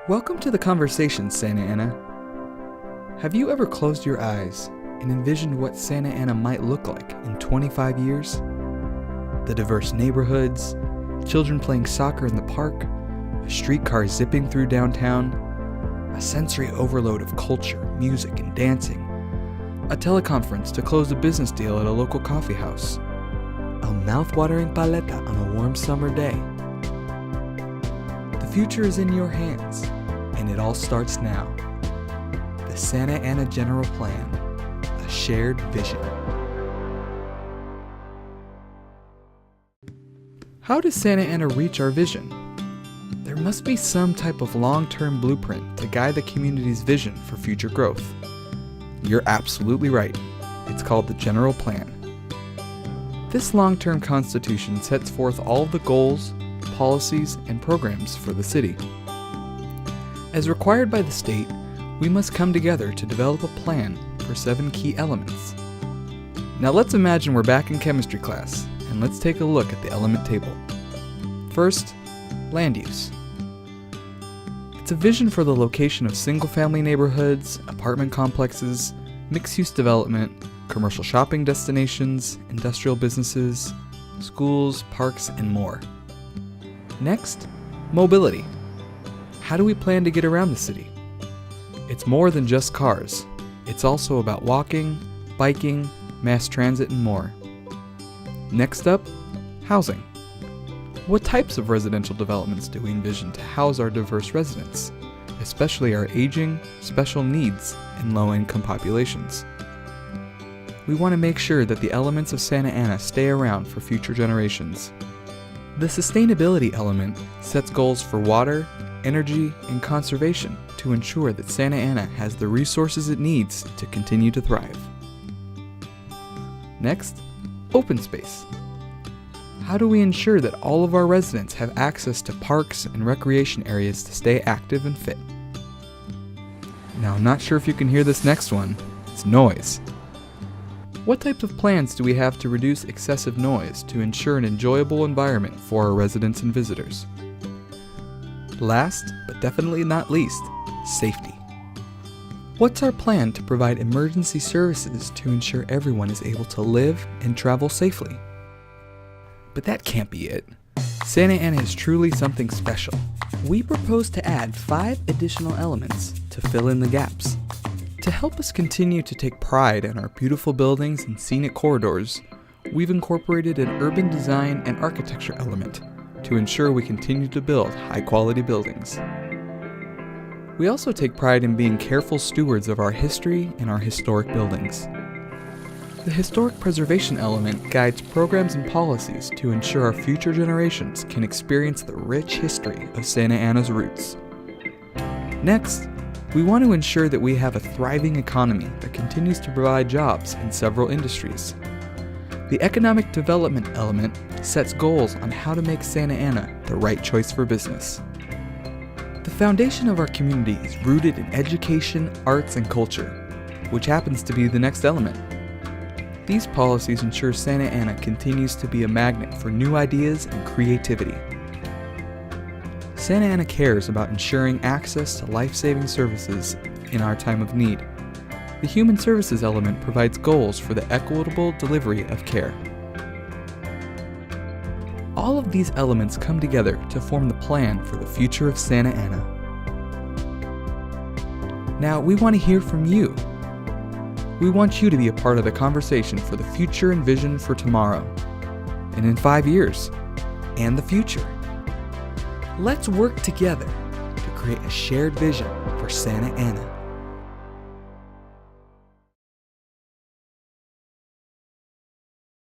Welcome to the conversation, Santa Ana. Have you ever closed your eyes and envisioned what Santa Ana might look like in 25 years? The diverse neighborhoods, children playing soccer in the park, a streetcar zipping through downtown, a sensory overload of culture, music, and dancing, a teleconference to close a business deal at a local coffee house, a mouth-watering paleta on a warm summer day. The future is in your hands, and it all starts now. The Santa Ana General Plan, a shared vision. How does Santa Ana reach our vision? There must be some type of long-term blueprint to guide the community's vision for future growth. You're absolutely right. It's called the General Plan. This long-term constitution sets forth all of the goals, policies, and programs for the city. As required by the state, we must come together to develop a plan for 7 key elements. Now let's imagine we're back in chemistry class, and let's take a look at the element table. First, land use. It's a vision for the location of single-family neighborhoods, apartment complexes, mixed-use development, commercial shopping destinations, industrial businesses, schools, parks, and more. Next, mobility. How do we plan to get around the city? It's more than just cars. It's also about walking, biking, mass transit, and more. Next up, housing. What types of residential developments do we envision to house our diverse residents, especially our aging, special needs, and low-income populations? We want to make sure that the elements of Santa Ana stay around for future generations. The sustainability element sets goals for water, energy, and conservation to ensure that Santa Ana has the resources it needs to continue to thrive. Next, open space. How do we ensure that all of our residents have access to parks and recreation areas to stay active and fit? Now, I'm not sure if you can hear this next one. It's noise. What types of plans do we have to reduce excessive noise to ensure an enjoyable environment for our residents and visitors? Last, but definitely not least, safety. What's our plan to provide emergency services to ensure everyone is able to live and travel safely? But that can't be it. Santa Ana is truly something special. We propose to add 5 additional elements to fill in the gaps. To help us continue to take pride in our beautiful buildings and scenic corridors, we've incorporated an urban design and architecture element to ensure we continue to build high-quality buildings. We also take pride in being careful stewards of our history and our historic buildings. The historic preservation element guides programs and policies to ensure our future generations can experience the rich history of Santa Ana's roots. Next, we want to ensure that we have a thriving economy that continues to provide jobs in several industries. The economic development element sets goals on how to make Santa Ana the right choice for business. The foundation of our community is rooted in education, arts, and culture, which happens to be the next element. These policies ensure Santa Ana continues to be a magnet for new ideas and creativity. Santa Ana cares about ensuring access to life-saving services in our time of need. The human services element provides goals for the equitable delivery of care. All of these elements come together to form the plan for the future of Santa Ana. Now, we want to hear from you. We want you to be a part of the conversation for the future and vision for tomorrow, and in 5 years, and the future. Let's work together to create a shared vision for Santa Ana.